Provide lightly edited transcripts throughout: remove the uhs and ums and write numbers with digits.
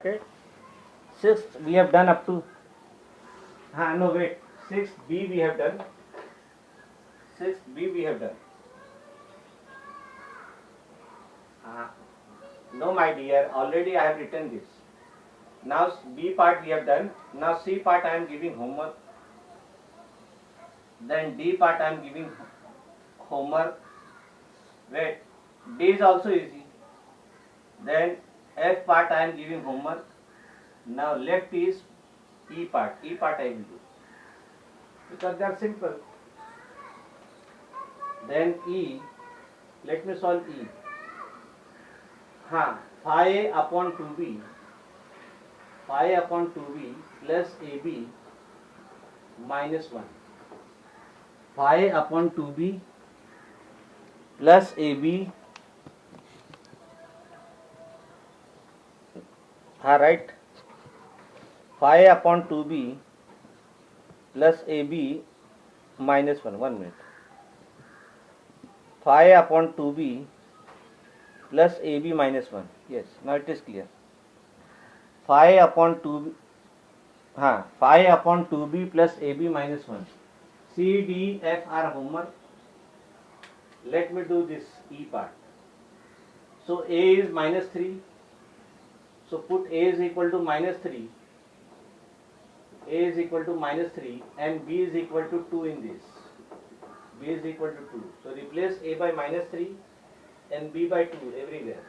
Okay. Sixth we have done up to no wait, sixth B we have done. Sixth B we have done. No my dear, already I have written this. Now B part we have done. Now C part I am giving homework. Then D part I am giving homework. Wait, D is also easy. Then F part I am giving homework. Now left is E part. E part I will do because they are simple. Then E, let me solve E. Phi upon 2b plus AB minus 1. Phi upon 2b plus AB, right? Phi upon 2b plus AB minus 1. 1 minute. Phi upon 2b plus AB minus 1. Yes, now it is clear. Phi upon 2b, phi upon 2b plus AB minus 1. C, D, F are homework. Let me do this E part. So A is minus 3. So put A is equal to minus 3. A is equal to minus 3 and B is equal to 2 in this. B is equal to 2. So replace A by minus 3 and B by 2 everywhere.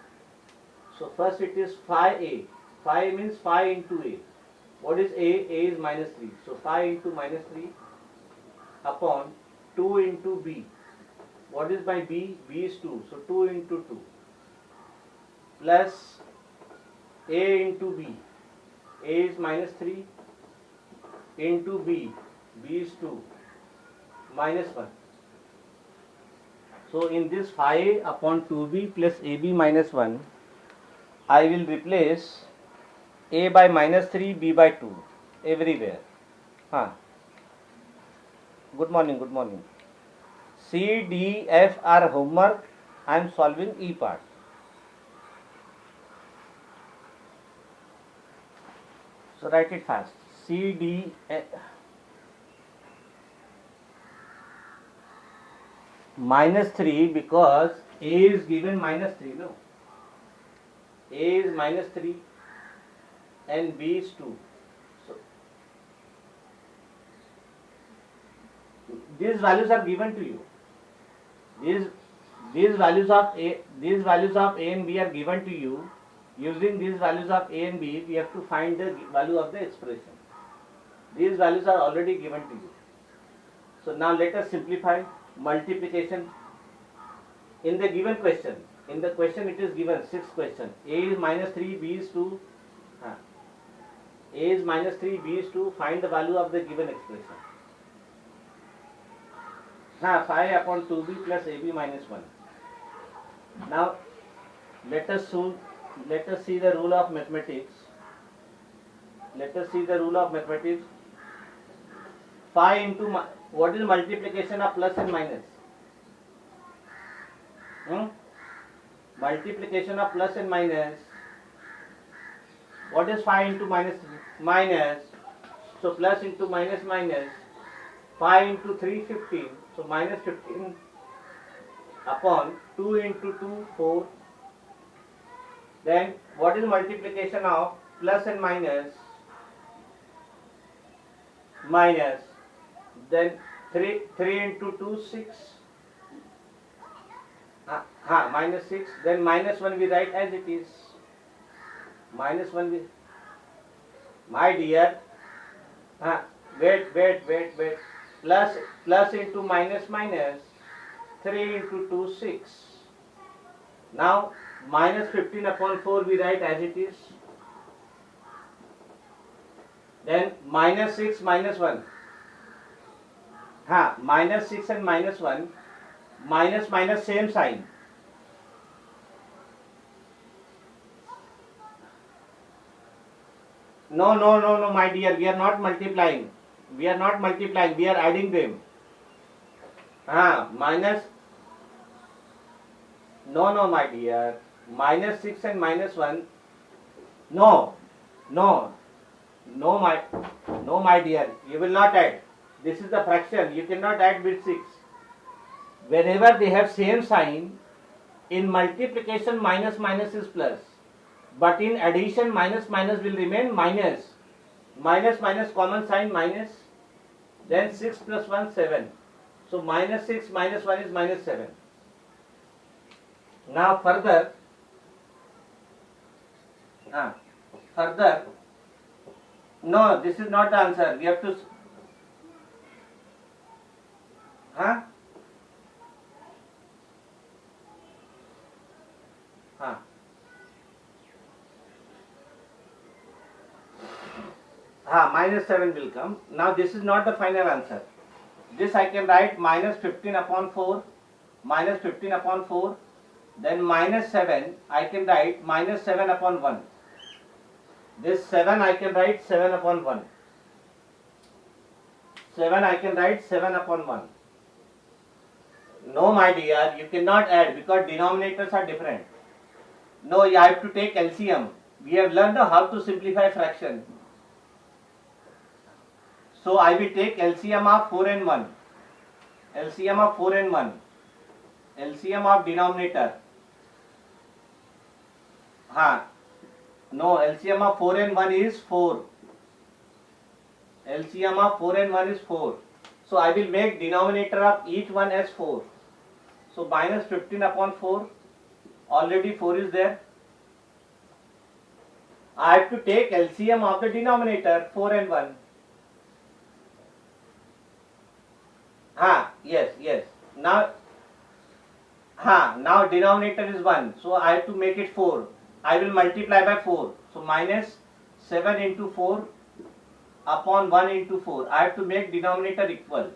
So first it is phi A. Phi means phi into A. What is A? A is minus 3. So phi into minus 3 upon 2 into B. What is by B? B is 2. So 2 into 2 plus A into B. A is minus 3 into B. B is 2 minus 1. So in this phi upon 2b plus AB minus 1, I will replace A by minus 3, B by 2 everywhere. Good morning, good morning. C, D, F are homework. I am solving E part. So write it fast. C, D, F. Minus 3 because A is given minus 3, no? A is minus 3 and B is 2. So these values are given to you. These values of A and B are given to you. Using these values of A and B, we have to find the value of the expression. These values are already given to you. So now let us simplify. Multiplication in the given question. In the question it is given, sixth question. A is minus 3, B is 2. A is minus 3, B is 2. Find the value of the given expression. Phi upon 2b plus AB minus 1. Now let us see the rule of mathematics. Let us see the rule of mathematics. Phi into what is multiplication of plus and minus? Multiplication of plus and minus. What is phi into minus? Minus. So plus into minus minus. Phi into 3, 15. So minus 15 upon 2 into 2, 4. Then what is multiplication of plus and minus? Minus. Then 3 into 2, 6. Minus 6. Then minus 1 we write as it is. Minus 1 we. My dear. Wait. Plus into minus minus. 3 into 2, 6. Now minus 15 upon 4 we write as it is. Then minus 6 minus 1. Minus 6 and minus 1. Minus same sign. No, my dear. We are not multiplying. We are adding them. Minus. No, my dear. Minus 6 and minus 1. No. No, no, my dear. You will not add. This is the fraction. You cannot add with 6. Whenever they have same sign, in multiplication minus minus is plus. But in addition minus minus will remain minus. Minus minus common sign minus. Then 6 plus 1 7. So minus 6 minus 1 is minus 7. Now further, no, this is not the answer. We have to, huh? Huh. Minus 7 will come. Now this is not the final answer. This I can write minus 15 upon 4, minus 15 upon 4, then minus 7 I can write minus 7 upon 1. This 7 I can write 7 upon 1. 7 I can write 7 upon 1. No, my dear, you cannot add because denominators are different. No, you have to take LCM. We have learned how to simplify fraction. So I will take LCM of 4 and 1. LCM of 4 and 1. LCM of denominator. No, LCM of 4 and 1 is 4. LCM of 4 and 1 is 4. So I will make denominator of each one as 4. So minus 15 upon 4. Already 4 is there. I have to take LCM of the denominator 4 and 1. Yes. Now denominator is 1. So I have to make it 4. I will multiply by 4. So minus 7 into 4 upon 1 into 4. I have to make denominator equal.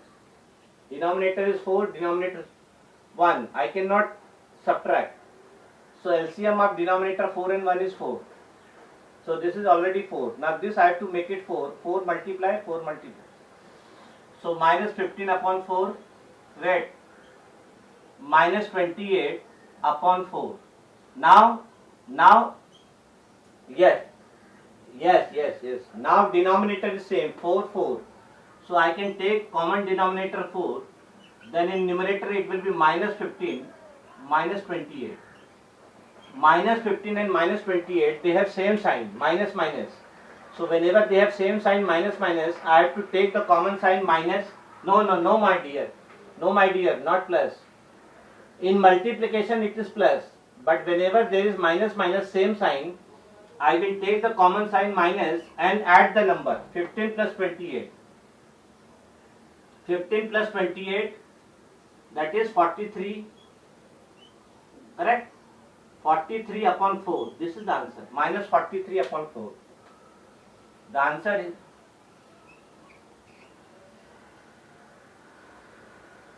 Denominator is 4, denominator 1. I cannot subtract. So LCM of denominator 4 and 1 is 4. So this is already 4. Now this I have to make it 4. 4 multiply, 4 multiply. So minus 15 upon 4, wait, minus 28 upon 4. Now, yes. Now denominator is same, 4, 4. So I can take common denominator 4. Then in numerator it will be minus 15, minus 28. Minus 15 and minus 28, they have same sign, minus minus. So whenever they have same sign minus minus, I have to take the common sign minus. No, my dear. No, my dear, not plus. In multiplication it is plus. But whenever there is minus minus same sign, I will take the common sign minus and add the number 15 plus 28. 15 plus 28, that is 43. Correct? 43 upon 4. This is the answer. Minus 43 upon 4. The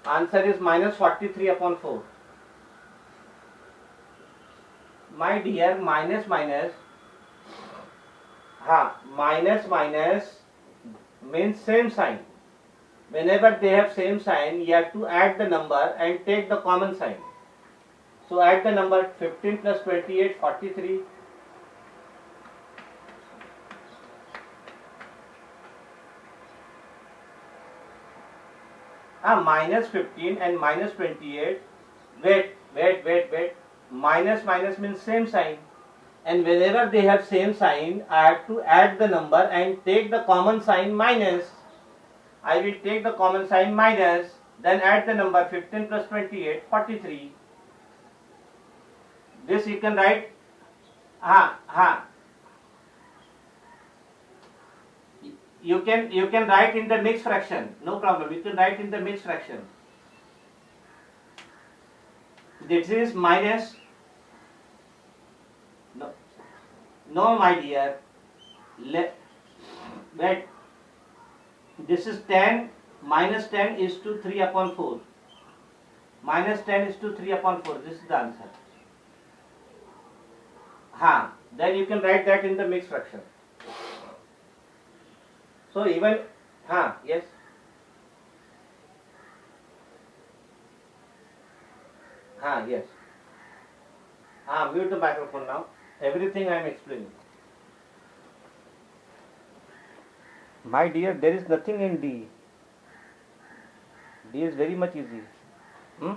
answer is minus 43 upon 4. My dear, minus minus means same sign. Whenever they have same sign, you have to add the number and take the common sign. So add the number 15 plus 28, 43. Minus 15 and minus 28. Wait. Minus minus means same sign. And whenever they have same sign, I have to add the number and take the common sign minus. I will take the common sign minus, then add the number 15 plus 28, 43. This you can write, You can write in the mixed fraction, no problem. You can write in the mixed fraction. This is minus. No, my dear. Wait. This is 10. Minus 10 is to 3 upon 4. Minus 10 is to 3 upon 4. This is the answer. Then you can write that in the mixed fraction. So even, yes. Yes. Mute the microphone now. Everything I am explaining. My dear, there is nothing in D. D is very much easy. Hmm?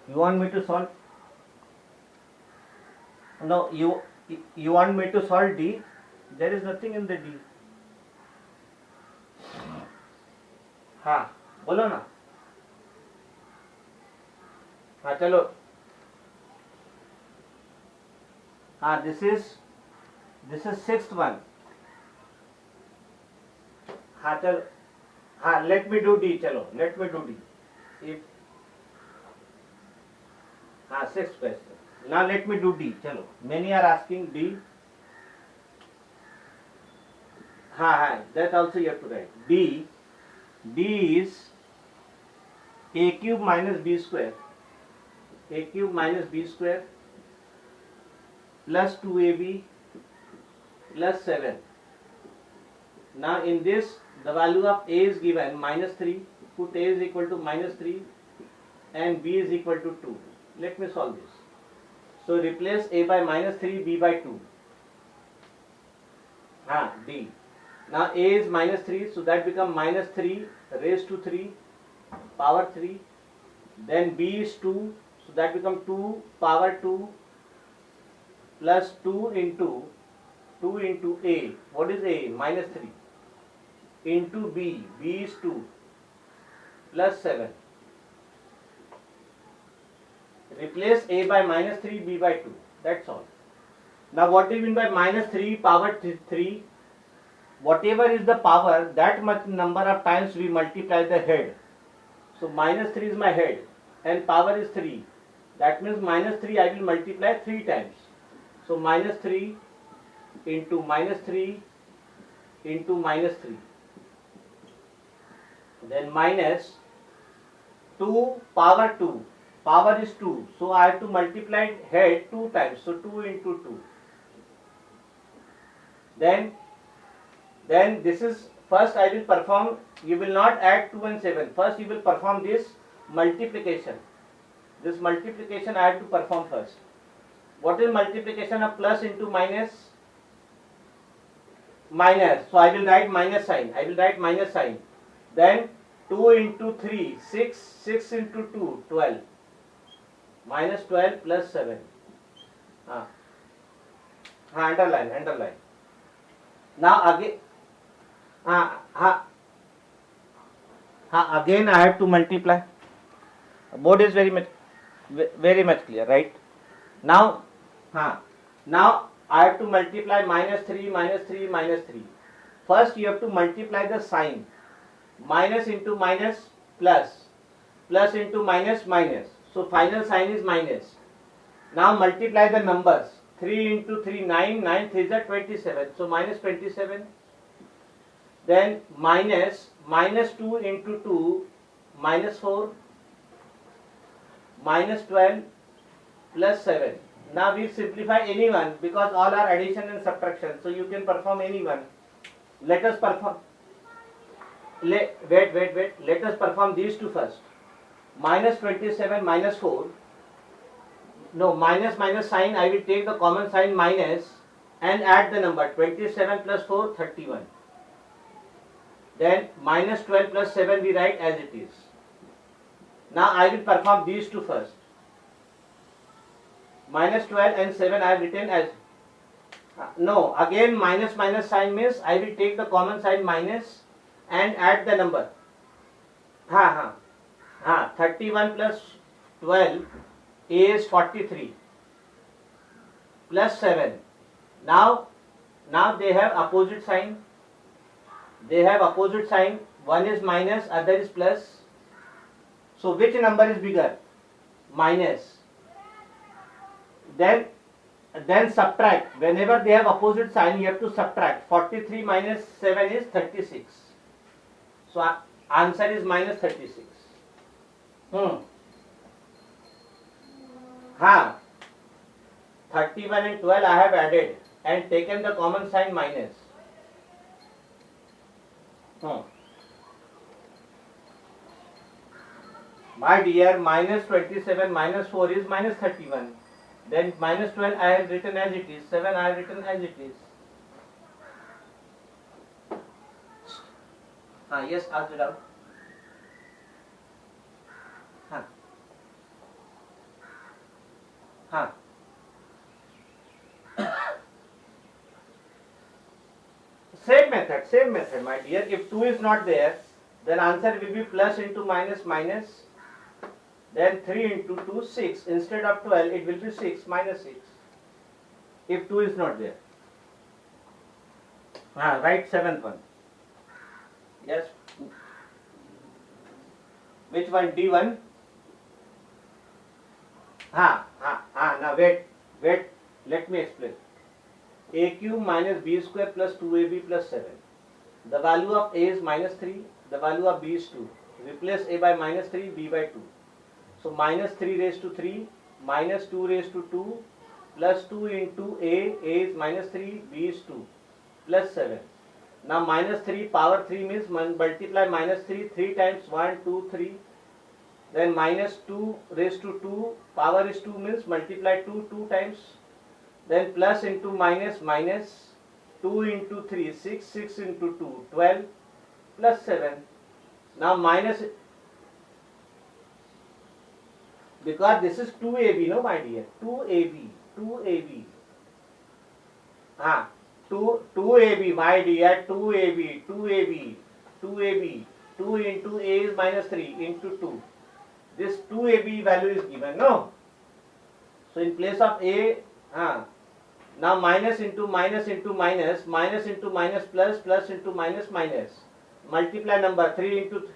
You want me to solve? No, you want me to solve D? There is nothing in the D. हाँ बोलो ना. हाँ चलो. हाँ this is sixth one. हाँ चलो. हाँ let me do D. चलो let me do D. If हाँ sixth question. Now let me do D. चलो. Many are asking D. हाँ that also you have to write. D is a cube minus b square. A cube minus b square plus 2ab plus 7. Now in this the value of a is given minus 3. Put a is equal to minus 3 and b is equal to 2. Let me solve this. So replace a by minus 3, b by 2. D. Now a is minus 3, so that becomes minus 3 raised to 3 power 3. Then b is 2, so that becomes 2 power 2 plus 2 into a. What is a? Minus 3 into b. B is 2 plus 7. Replace a by minus 3, b by 2. That's all. Now what do you mean by minus 3 power 3? Whatever is the power, that much number of times we multiply the head. So minus 3 is my head and power is 3. That means minus 3 I will multiply 3 times. So minus 3 into minus 3 into minus 3. Then minus 2 power 2. Power is 2. So I have to multiply head 2 times. So 2 into 2. Then this is first I will perform. You will not add 2 and 7. First you will perform this multiplication. This multiplication I have to perform first. What is multiplication of plus into minus? Minus. So I will write minus sign. Then 2 into 3, 6. 6 into 2, 12. Minus 12 plus 7. Underline. Now again. Again I have to multiply. Board is very much clear, right? Now I have to multiply minus 3. First you have to multiply the sign. Minus into minus plus. Plus into minus minus. So final sign is minus. Now multiply the numbers. 3 into 3, 9. 9 3 is 27. So minus 27. Then minus 2 into 2, minus 4, minus 12 plus 7. Now we simplify any one because all are addition and subtraction. So you can perform any one. Let us perform. Wait. Let us perform these two first. Minus 27 minus 4. No, minus sign. I will take the common sign minus and add the number. 27 plus 4, 31. Then minus 12 plus 7 we write as it is. Now I will perform these two first. Minus 12 and 7 I have written as. No, again minus sign means I will take the common sign minus and add the number. 31 plus 12 is 43 plus 7. Now they have opposite sign. One is minus, other is plus. So which number is bigger? Minus. Then subtract. Whenever they have opposite sign, you have to subtract. 43 minus 7 is 36. So answer is minus 36. 31 and 12 I have added and taken the common sign minus. My dear, minus 27 minus 4 is minus 31. Then minus 12 I have written as it is. 7 I have written as it is. हाँ yes, ask the doubt. हाँ हाँ same method my dear. If 2 is not there, then answer will be plus into minus minus, then 3 into 2 6. Instead of 12 it will be 6 minus 6 if 2 is not there. Right, seventh one. Yes. Which one? D1. Now wait, let me explain. A cube minus b square plus 2ab plus 7. The value of a is minus 3, the value of b is 2. Replace a by minus 3, b by 2. So minus 3 raised to 3, minus 2 raised to 2, plus 2 into a is minus 3, b is 2, plus 7. Now minus 3 power 3 means multiply minus 3 3 times 1, 2, 3. Then minus 2 raised to 2 power is 2 means multiply 2 2 times. Then plus into minus minus 2 into 3 6, 6 into 2 12, plus 7. Now minus, because this is 2ab, no my dear, 2ab 2ab my dear, 2ab 2 into a is minus 3 into 2. This 2ab value is given, no? So in place of a, now minus into minus into minus, minus into minus plus, plus into minus minus. Multiply number 3 into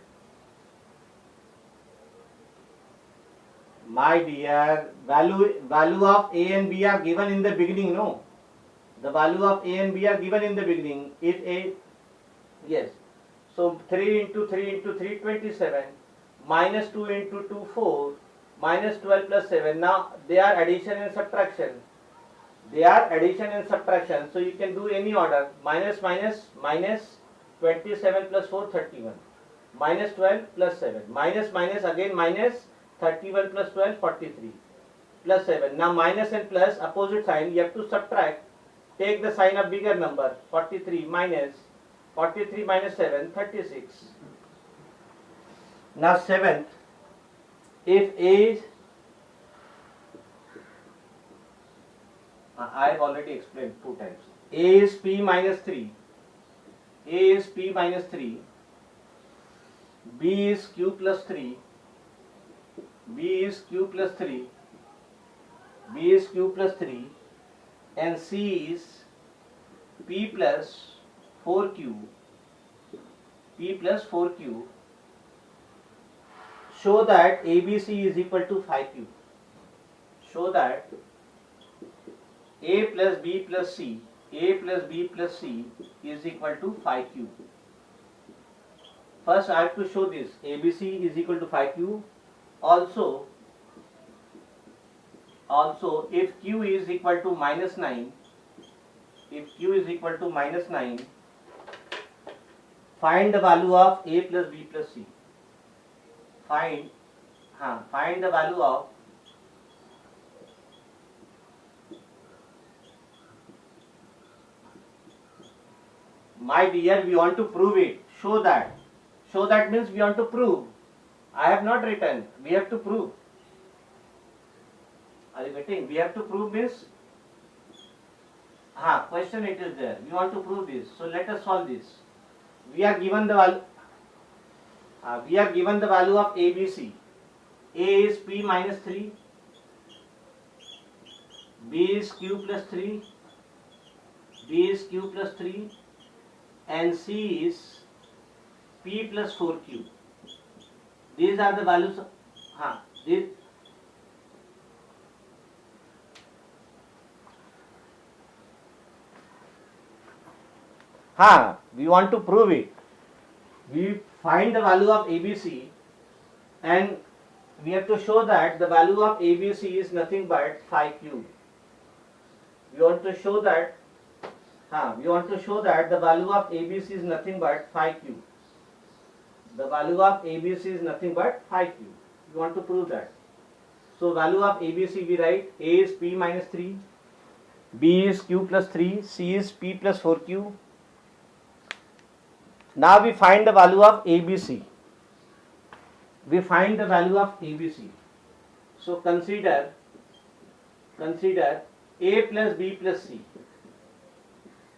my dear, value of a and b are given in the beginning, no? The value of a and b are given in the beginning. If a, yes. So 3 into 3 into 3 27, minus 2 into 2 4, minus 12 plus 7. Now they are addition and subtraction. So you can do any order. Minus minus minus 27 plus 4 31, minus 12 plus 7, minus minus again minus 31 plus 12 43, plus 7. Now minus and plus opposite sign, you have to subtract. Take the sign of bigger number. 43 minus 7 36. Now seventh, if a is, I have already explained 2 times. A is p minus 3, b is q plus 3, and c is p plus 4q, show that ABC is equal to 5q. Show that A plus B plus C is equal to 5q. First I have to show this. ABC is equal to 5q. Also if q is equal to minus 9, find the value of A plus B plus C. Find the value of my dear, we want to prove it. Show that means we want to prove. I have not written. We have to prove. Are you getting? We have to prove means question it is there. We want to prove this. So let us solve this. We are given the value. Of ABC. A is p minus 3, B is q plus 3, and C is p plus 4q. These are the values. We want to prove it. We find the value of ABC and we have to show that the value of ABC is nothing but 5q. We want to show that the value of ABC is nothing but 5q. The value of ABC is nothing but 5q. We want to prove that. So value of ABC we write A is p minus 3, B is q plus 3, C is p plus 4q. Now we find the value of ABC. We find the value of ABC. So consider A plus B plus C.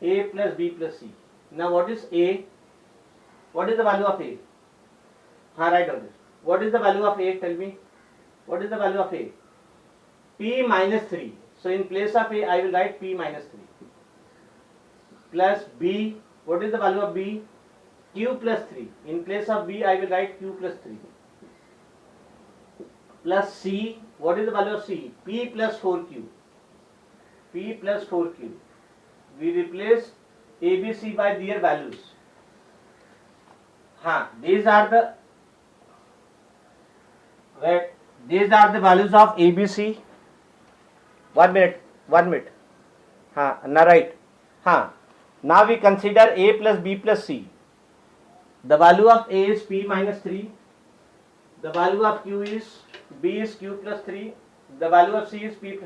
A plus B plus C. Now what is A? What is the value of A? Write down this. What is the value of A? Tell me. What is the value of A? P minus 3. So in place of A, I will write P minus 3. Plus B. What is the value of B? Q plus 3. In place of B, I will write Q plus 3. Plus C. What is the value of C? P plus 4Q. P plus 4Q. We replace ABC by their values. These are the values of ABC. 1 minute. Now right. Now we consider A plus B plus C. The value of A is P minus 3. The value of Q is B is Q plus 3. The value of C is P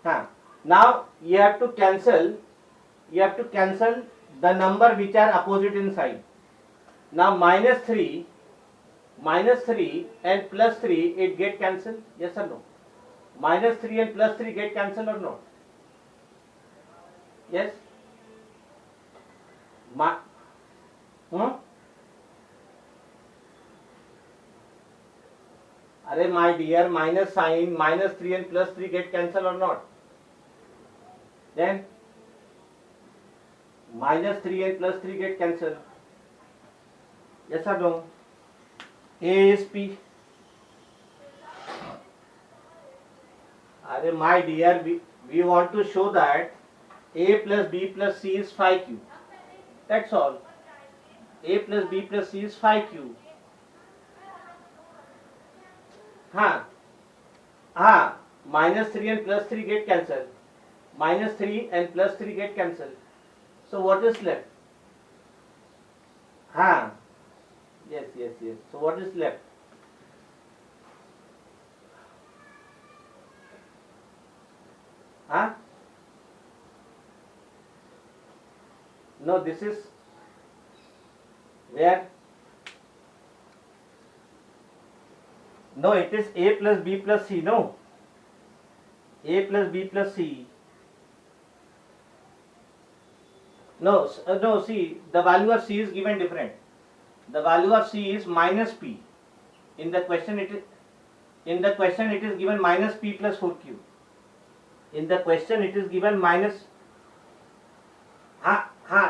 plus. Now you have to cancel the number which are opposite in sign. Now minus 3 and plus 3, it get cancelled, yes or no? Minus 3 and plus 3 get cancelled or not? Yes? Arey my dear, minus sign, minus 3 and plus 3 get cancelled or not? Then minus 3 and plus 3 get cancelled. Yes or no? A is P. Arey my dear, we want to show that A plus B plus C is 5Q. That's all. A plus B plus C is 5Q. Minus 3 and plus 3 get cancelled. Minus 3 and plus 3 get cancelled. So what is left? Yes. So what is left? No, this is where? No, it is A plus B plus C, no? A plus B plus C. No, see, the value of C is given different. The value of C is minus P. In the question it is given minus P plus 4Q. In the question it is given minus.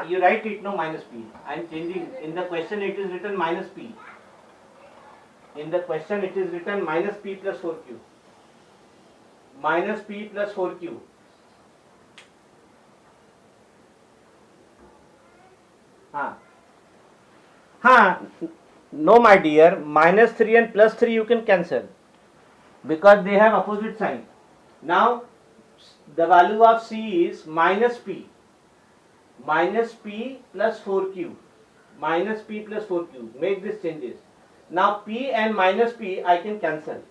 You write it, no, minus P. I am changing. In the question it is written minus P. In the question it is written minus P plus 4Q. Minus P plus 4Q. No, my dear, minus 3 and plus 3 you can cancel because they have opposite sign. Now the value of C is minus P plus 4Q. Minus P plus 4Q. Make these changes. Now P and minus P I can cancel.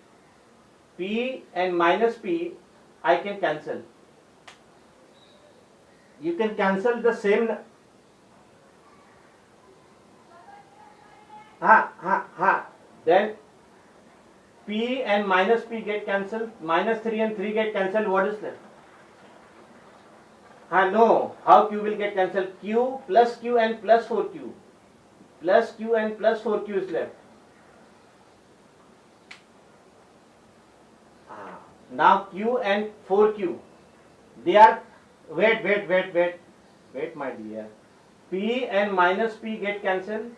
P and minus P I can cancel. You can cancel the same. Then P and minus P get cancelled. Minus 3 and 3 get cancelled. What is left? No. How Q will get cancelled? Q and plus 4Q. Plus Q and plus 4Q is left. Now Q and 4Q. They are. Wait, my dear. P and minus P get cancelled.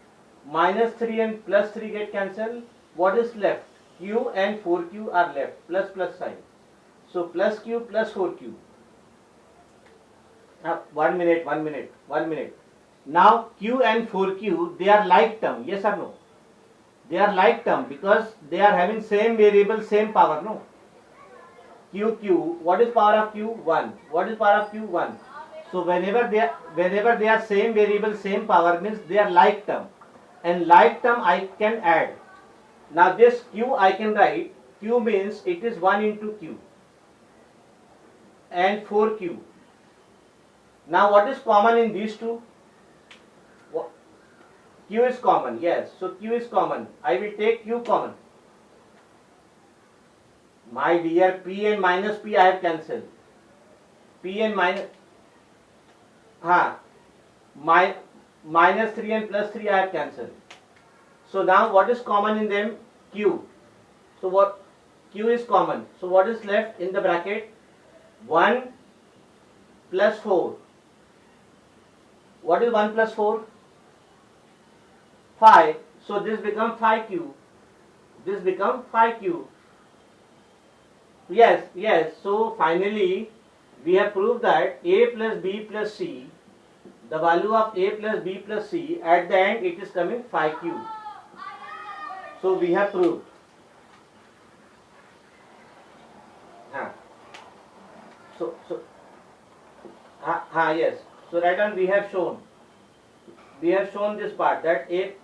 Minus 3 and plus 3 get cancelled. What is left? Q and 4Q are left. Plus sign. So plus Q plus 4Q. Now 1 minute. Now Q and 4Q, they are like term. Yes or no? They are like term because they are having same variable, same power. No. Q. What is power of Q? 1. What is power of Q? 1. So whenever they are same variable, same power, means they are like term. And like term I can add. Now this Q I can write. Q means it is 1 into Q and 4Q. Now what is common in these two? Q is common, yes. So Q is common. I will take Q common. My dear, P and minus P I have cancelled. P and minus, my minus 3 and plus 3 I have cancelled. So now what is common in them? Q. So what? Q is common. So what is left in the bracket? 1 plus 4. What is 1 plus 4? 5. So this becomes 5Q. This becomes 5Q. Yes, yes. So finally we have proved that A plus B plus C, the value of A plus B plus C, at the end it is coming 5Q. So we have proved. Yes. So right on we have shown this part that A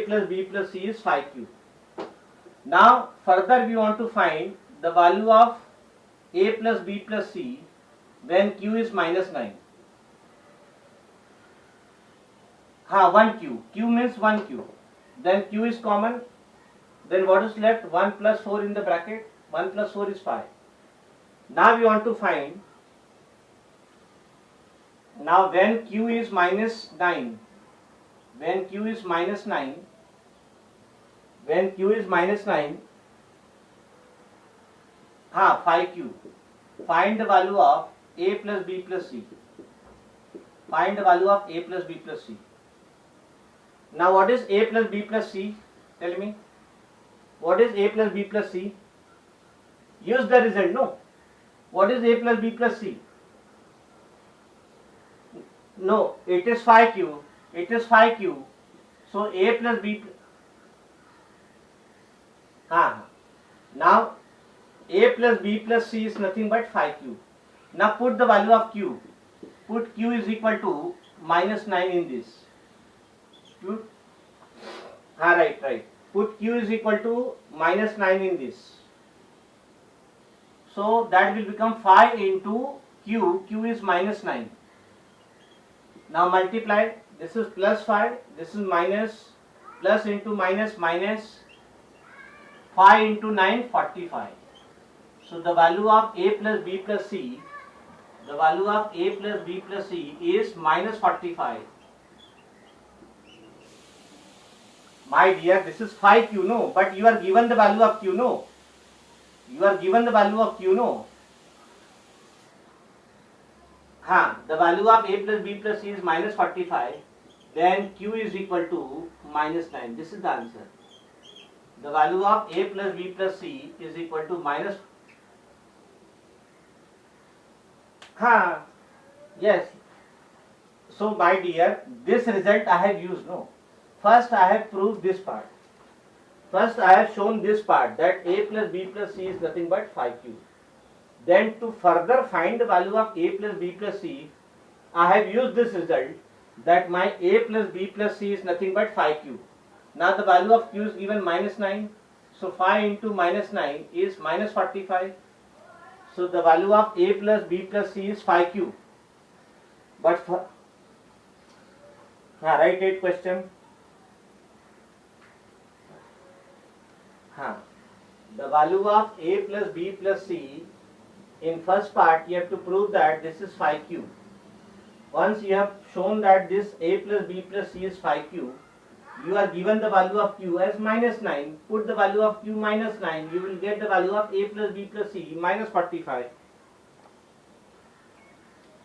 plus B plus C is 5Q. Now further we want to find the value of A plus B plus C when Q is minus 9. 1Q. Q means 1Q. Then Q is common. Then what is left? 1 plus 4 in the bracket. 1 plus 4 is 5. Now we want to find, now when Q is minus 9, when Q is minus 9, when Q is minus 9, 5Q. Find the value of A plus B plus C. Find the value of A plus B plus C. Now what is A plus B plus C? Tell me. What is A plus B plus C? Use the result, no. What is A plus B plus C? No, it is 5Q. It is 5Q. So A plus B. Now A plus B plus C is nothing but 5Q. Now put the value of Q. Put Q is equal to minus 9 in this. Put, right. Put Q is equal to minus 9 in this. So that will become 5 into Q. Q is minus 9. Now multiply. This is plus 5. This is minus. Plus into minus. 5 into 9, 45. So the value of A plus B plus C, the value of A plus B plus C is minus 45. My dear, this is 5Q, no? But you are given the value of Q, no? You are given the value of Q, no? The value of A plus B plus C is minus 45. Then Q is equal to minus 9. This is the answer. The value of A plus B plus C is equal to minus. Yes. So my dear, this result I have used, no? First I have proved this part. First I have shown this part that A plus B plus C is nothing but 5Q. Then to further find the value of A plus B plus C, I have used this result that my A plus B plus C is nothing but 5Q. Now the value of Q is given minus 9. So 5 into minus 9 is minus 45. So the value of A plus B plus C is 5Q. But for write 8 question. The value of A plus B plus C, in first part you have to prove that this is 5Q. Once you have shown that this A plus B plus C is 5Q, you are given the value of Q as minus 9. Put the value of Q minus 9, you will get the value of A plus B plus C minus 45.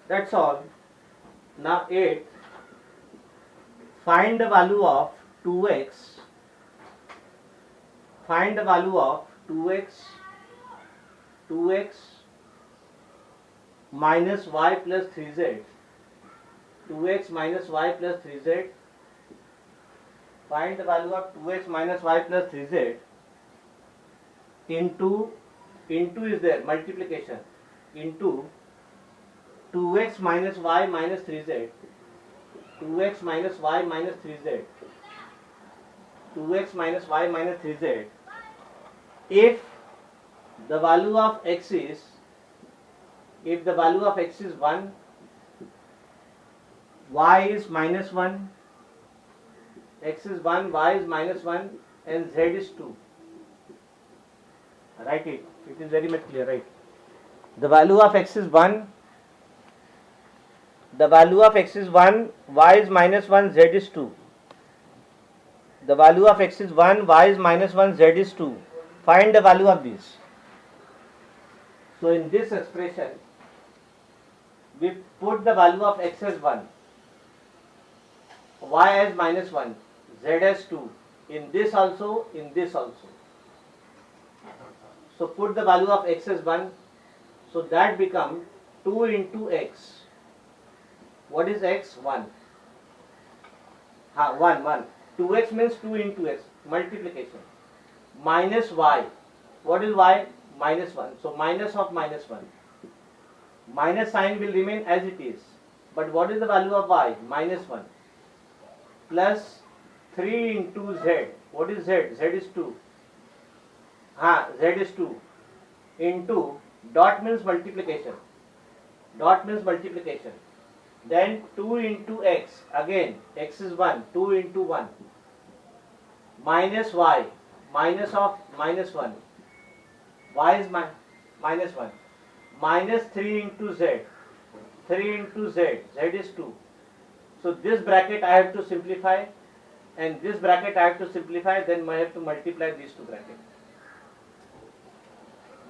That's all. Now 8. Find the value of 2x. Find the value of 2x minus y plus 3z. 2x minus y plus 3z. Find the value of 2x minus y plus 3z into is there, multiplication, into 2x minus y minus 3z. 2x minus y minus 3z. 2x minus y minus 3z. If the value of x is 1, y is minus 1, x is 1, y is minus 1, and z is 2. Write it. It is very much clear, right? The value of x is 1. The value of x is 1, y is minus 1, z is 2. The value of x is 1, y is minus 1, z is 2. Find the value of this. So in this expression, we put the value of x as 1, y as minus 1, z as 2. In this also, in this also. So put the value of x as 1. So that becomes 2 into x. What is x? 1. 1. 2x means 2 into x. Multiplication. Minus y. What is y? Minus 1. So minus of minus 1. Minus sign will remain as it is. But what is the value of y? Minus 1. Plus 3 into z. What is z? Z is 2. Z is 2. Into dot means multiplication. Dot means multiplication. Then 2 into x. Again, x is 1. 2 into 1. Minus y. Minus of minus 1. Y is minus 1. Minus 3 into z. 3 into z. Z is 2. So this bracket I have to simplify, and this bracket I have to simplify, then I have to multiply these two brackets.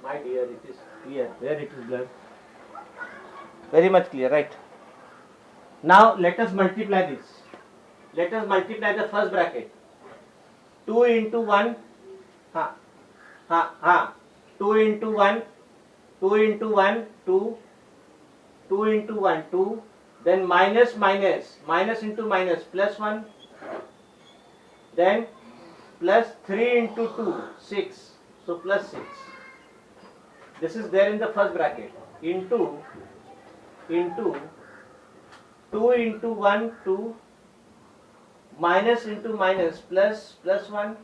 My dear, it is clear. Where it is blurred? Very much clear, right? Now let us multiply this. Let us multiply the first bracket. 2 into 1. 2 into 1. 2 into 1. 2. 2 into 1. 2. Then minus minus. Minus into minus. Plus 1. Then plus 3 into 2. 6. So plus 6. This is there in the first bracket. Into 2 into 1, 2, minus into minus, plus 1,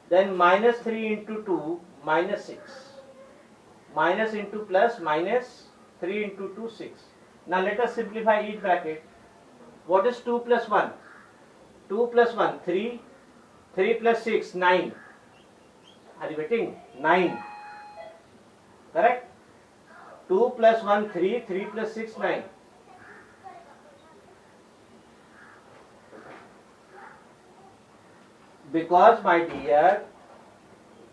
then minus 3 into 2, minus 6, minus into plus, minus 3 into 2, 6. Now let us simplify each bracket. What is 2 plus 1? 2 plus 1, 3, 3 plus 6, 9. Are you getting? 9. Correct? 2 plus 1, 3, 3 plus 6, 9. Because, my dear,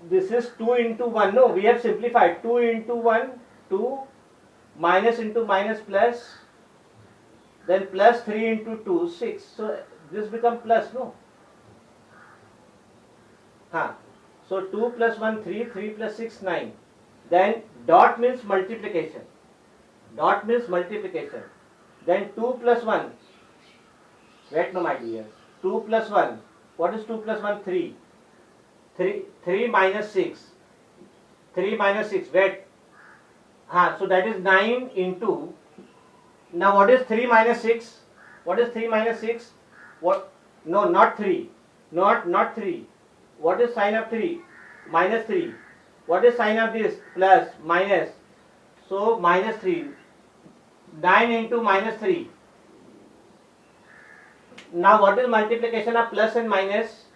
this is 2 into 1. No, we have simplified. 2 into 1, 2, minus into minus plus, then plus 3 into 2, 6. So this becomes plus, no? So 2 plus 1, 3, 3 plus 6, 9. Then dot means multiplication. Dot means multiplication. Then 2 plus 1. Wait, no, my dear. 2 plus 1. What is 2 plus 1? 3. 3 minus 6. 3 minus 6. Wait. So that is 9 into. Now what is 3 minus 6? What is 3 minus 6? What? No, not 3. Not 3. What is sign of 3? Minus 3. What is sign of this? Plus, minus. So minus 3. 9 into minus 3. Now what is multiplication of plus and minus?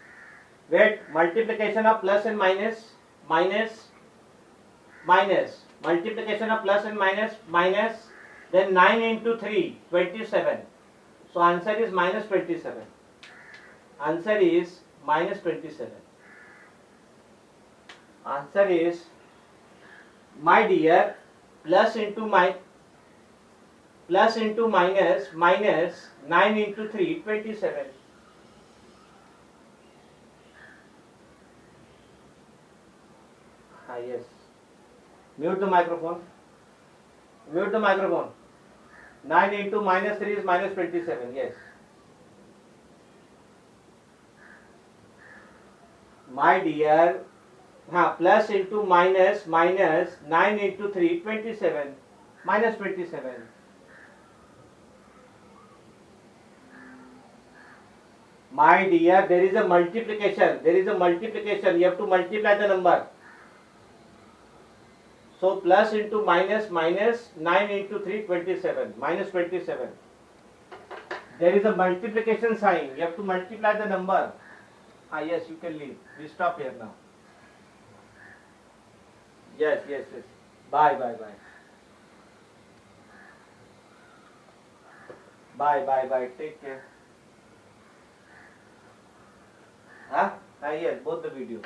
Wait, multiplication of plus and minus, minus, minus. Multiplication of plus and minus, minus. Then 9 into 3, 27. So answer is minus 27. Answer is minus 27. Answer is, my dear, plus into minus, minus 9 into 3, 27. Yes. Mute the microphone. Mute the microphone. 9 into minus 3 is minus 27. Yes. My dear, plus into minus, minus 9 into 3, 27. Minus 27. My dear, there is a multiplication. There is a multiplication. You have to multiply the number. So plus into minus, minus 9 into 3, 27. Minus 27. There is a multiplication sign. You have to multiply the number. Ah, yes, you can leave. We stop here now. Yes, yes, yes. Bye, bye, bye. Bye, bye, bye. Take care. Huh? Ah, yes, both the videos.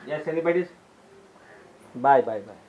Yes, anybody's? Bye, bye, bye.